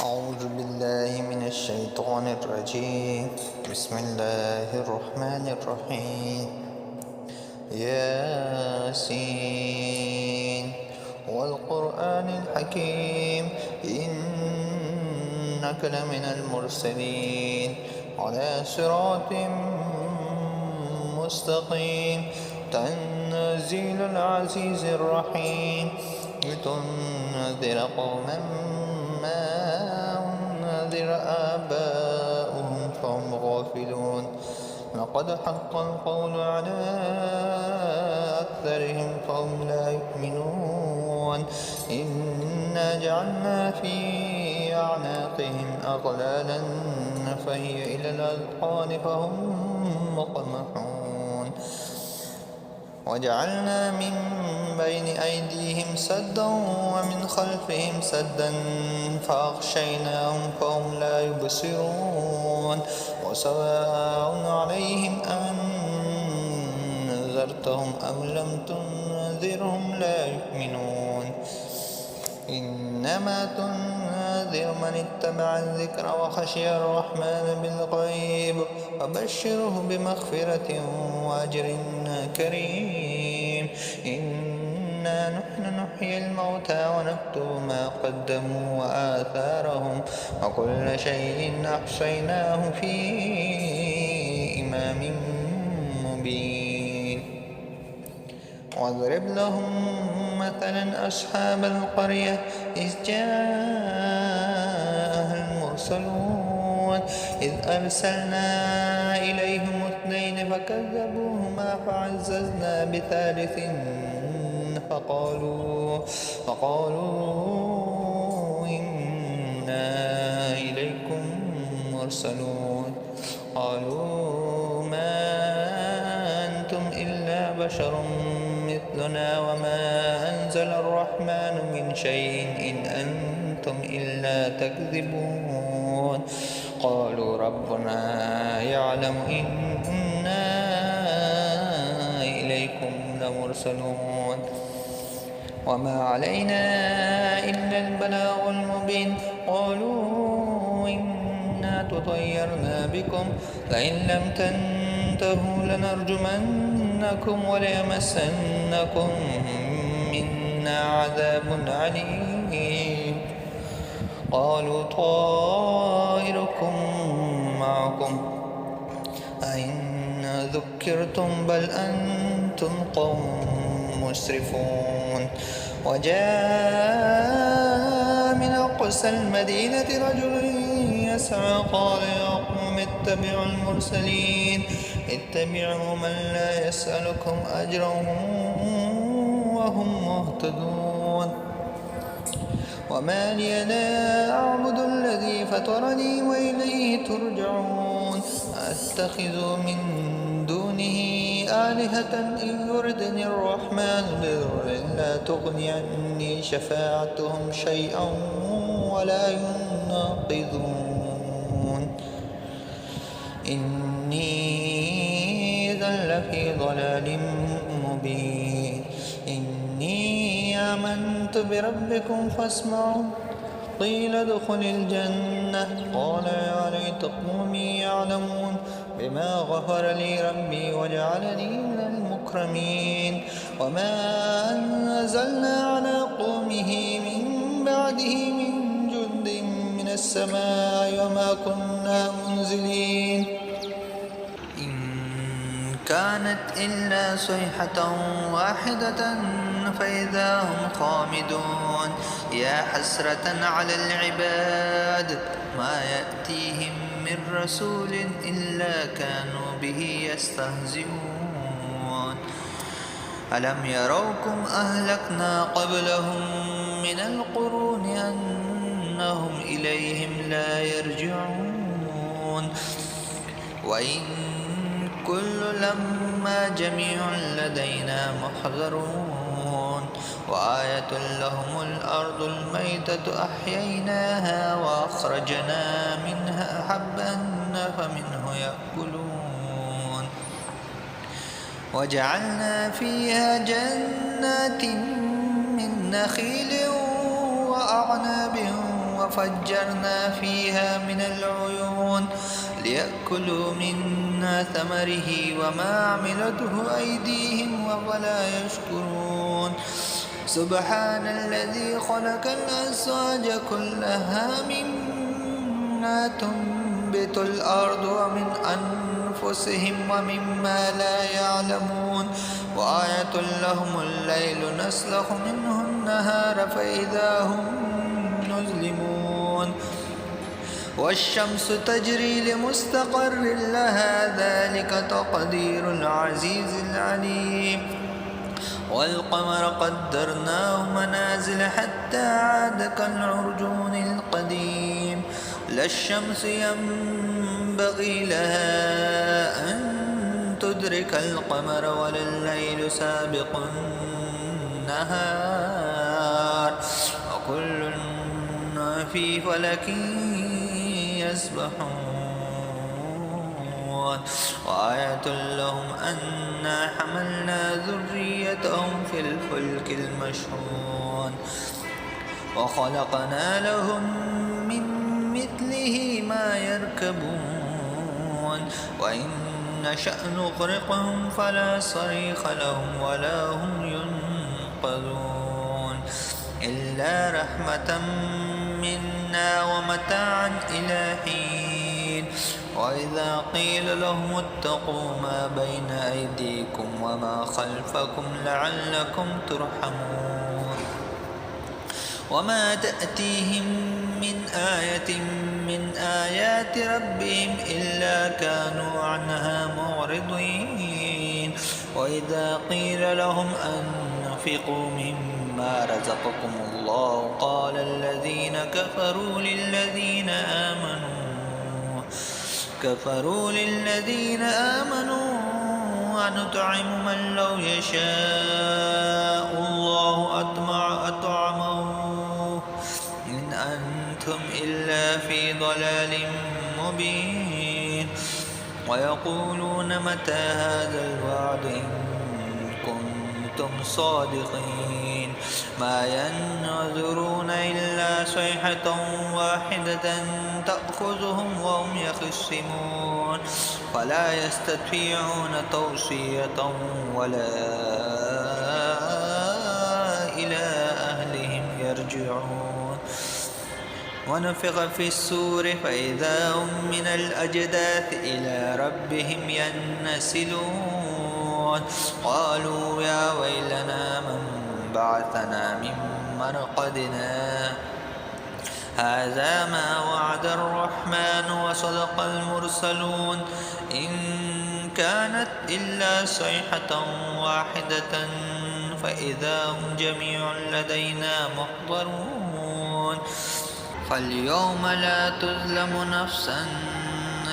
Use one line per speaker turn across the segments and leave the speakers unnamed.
أعوذ بالله من الشيطان الرجيم. بسم الله الرحمن الرحيم. ياسين والقرآن الحكيم إنك لمن المرسلين على صراط مستقيم تنزيل العزيز الرحيم لتنذر قوما ما أنذر آباؤهم فهم غافلون. لقد حق القول على أكثرهم فهم لا يؤمنون. إنا جعلنا في أعناقهم أغلالا فهي إلى الأذقان فهم مقمحون. وجعلنا من بين أيديهم سدا ومن خلفهم سدا فأغشيناهم فهم لا يبصرون. وسواء عليهم أنذرتهم أم لم تنذرهم لا يؤمنون. إنما تنذر من اتبع الذكر وخشي الرحمن بالغيب فبشره بمغفرة وأجر كريم. إنا نحن نحيي الموتى ونكتب ما قدموا وآثارهم وكل شيء أحصيناه في إمام مبين. واضرب لهم مثلا أصحاب القرية إذ جاءها المرسلون إذ أرسلنا إليهم اثنين فكذبوهما فعززنا بثالث فقالوا إنا إليكم مرسلون. قالوا ما أنتم إلا بشر مثلنا وما أنزل الرحمن من شيء إن أنتم إلا تكذبون. قالوا ربنا يعلم إنا إليكم لمرسلون وما علينا إلا البلاغ المبين. قالوا إنا تطيرنا بكم لئن لم تنتهوا لنرجمنكم وليمسنكم منا عذاب عليم. قالوا طائركم معكم أئن ذكرتم بل أنتم قوم مسرفون. وجاء من أقصى المدينة رجل يسعى قال يا قوم اتبعوا المرسلين اتبعوا من لا يسألكم أجرا وهم مهتدون. وما لي لا أعبد الذي فطرني وإليه ترجعون. أتخذ من دونه آلهة إن يردني الرحمن بضر لا تغني عني شفاعتهم شيئا ولا ينقذون. إني إذا لفي ضلال مبين. إني آمنت بربكم فاسمعون. قيل ادخل الجنة قال يا ليت قومي يعلمون بما غفر لي ربي وجعلني من المكرمين. وما أنزلنا على قومه من بعده من جند من السماء وما كنا منزلين. إن كانت إلا صيحة واحدة فإذا هم خامدون. يا حسرة على العباد ما يأتيهم من رسول إلا كانوا به يستهزئون. ألم يروكم أهلكنا قبلهم من القرون أنهم إليهم لا يرجعون. وإن كل لما جميع لدينا محضرون. وآية لهم الأرض الميتة أحييناها وأخرجنا منها حبا فمنه يأكلون. وجعلنا فيها جنات من نخيل وأعناب وفجرنا فيها من العيون ليأكلوا من ثمره وما عملته أيديهم ولا يشكرون سبحان الذي خلق الأزواج كلها مما تنبت الأرض ومن أنفسهم ومما لا يعلمون وآية لهم الليل نسلخ منه النهار فإذا هم مظلمون والشمس تجري لمستقر لها ذلك تقدير العزيز العليم والقمر قدرناه منازل حتى عاد كالعرجون القديم لا الشمس ينبغي لها أن تدرك القمر ولا الليل سابق النهار وكل في فلك يسبحون وآية لهم أنا حملنا ذريتهم في الفلك المشحون وخلقنا لهم من مثله ما يركبون وإن نشأ نغرقهم فلا صريخ لهم ولا هم ينقذون إلا رحمة منا ومتاعا إلى حين وإذا قيل لهم اتقوا ما بين أيديكم وما خلفكم لعلكم ترحمون وما تأتيهم من آية من آيات ربهم إلا كانوا عنها معرضين وإذا قيل لهم أنفقوا مما رزقكم الله قال الذين كفروا للذين آمنوا أنطعم من لو يشاء الله أطعمه إن أنتم إلا في ضلال مبين ويقولون متى هذا الوعد إن كنتم صادقين ما ينظرون إلا صيحة واحدة تأخذهم وهم يخصمون فلا يستطيعون توصية ولا إلى أهلهم يرجعون ونفخ في السور فإذا هم من الأجداث إلى ربهم ينسلون قالوا يا ويلنا من بعثنا من مرقدنا هذا ما وعد الرحمن وصدق المرسلون إن كانت إلا صيحة واحدة فإذا هم جميع لدينا محضرون فاليوم لا تظلم نفسا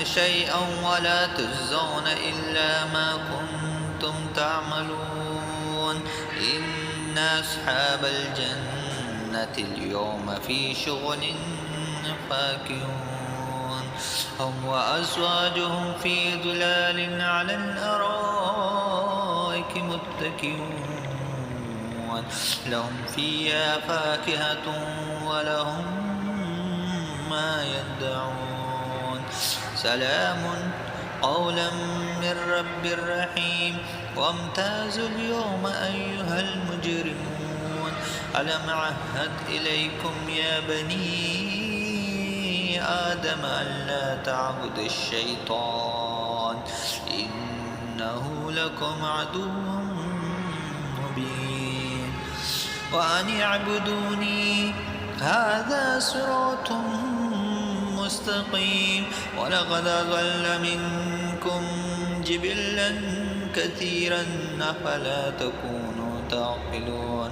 شيئا ولا تجزون إلا ما كنتم تعملون إن أصحاب الجنة اليوم في شغل فاكهون هم وأزواجهم في ظلال على الأرائك متكئون لهم فيها فاكهة ولهم ما يدعون سلام قولا من رب رحيم وامتازوا اليوم أيها المجرمون ألم عهد إليكم يا بني آدم ألا تعبدوا الشيطان إنه لكم عدو مبين وأن اعبدوني هذا صراط مستقيم ولقد أضل منكم جبلا كثيرا أفلا تكونوا تعقلون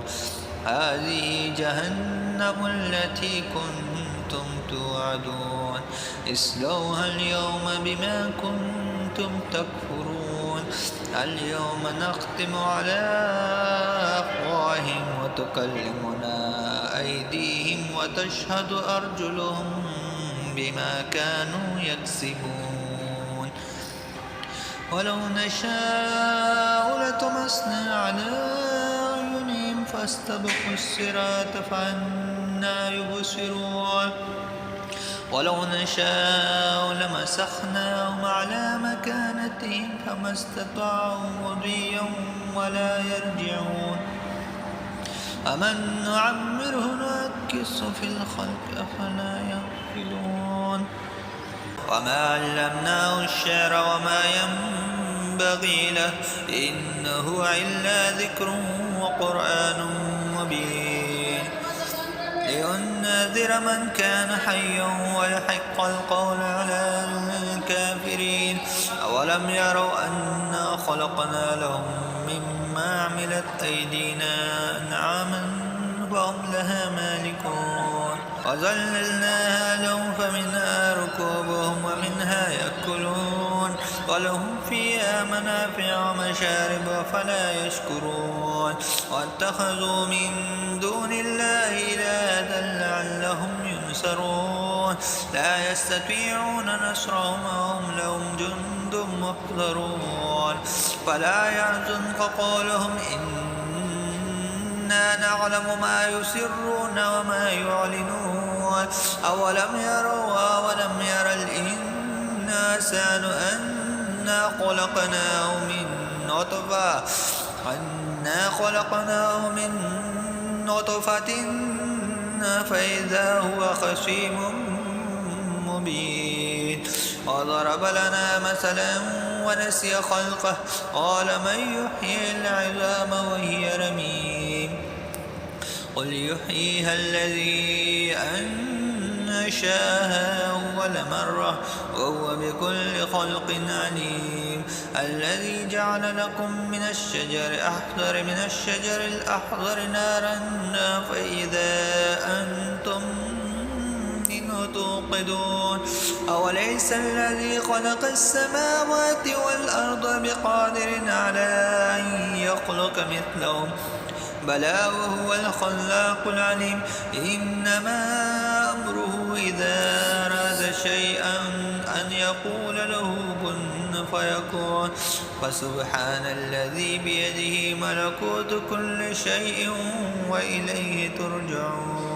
هذه جهنم التي كنتم توعدون اصلوها اليوم بما كنتم تكفرون اليوم نختم على أفواههم وتكلمنا أيديهم وتشهد أرجلهم بما كانوا يكسبون ولو نشاء لطمسنا على أعينهم فاستبقوا الصراط فأنى أنا يبصرون ولو نشاء لمسخناهم على مكانتهم فما استطاعوا مضيا ولا يرجعون أمن نعمره ننكسه في الخلق أفلا يعقلون وما علمناه الشعر وما ينبغي له إنه إلا ذكر وقرآن مبين لينذر من كان حيا ويحق القول على الكافرين أولم يروا أنا خلقنا لهم مما عملت أيدينا أنعاما فهم لها مالكون وذللناها لهم فمنها ركوبهم ومنها يأكلون ولهم فيها منافع ومشارب أفلا يشكرون واتخذوا من دون الله إلها لعلهم ينصرون لا يستطيعون نصرهم وهم لهم جند محضرون فلا يحزنك قولهم إنا نعلم ما يسرون وما يعلنون أولم يرى الإنسان أنا خلقناه من نطفة فإذا هو خصيم مبين وضرب لنا مثلا ونسي خلقه قال من يحيي العظام وهي رميم قل يحييها الذي أنشاها أول مرة وهو بكل خلق عليم الذي جعل لكم من الشجر الأخضر نارا فإذا أنتم منه توقدون أوليس الذي خلق السماوات والأرض بقادر على أن يخلق مثلهم بلى وهو الخلاق العليم إنما أمره إذا أراد شيئا أن يقول له كن فيكون فسبحان الذي بيده ملكوت كل شيء وإليه ترجعون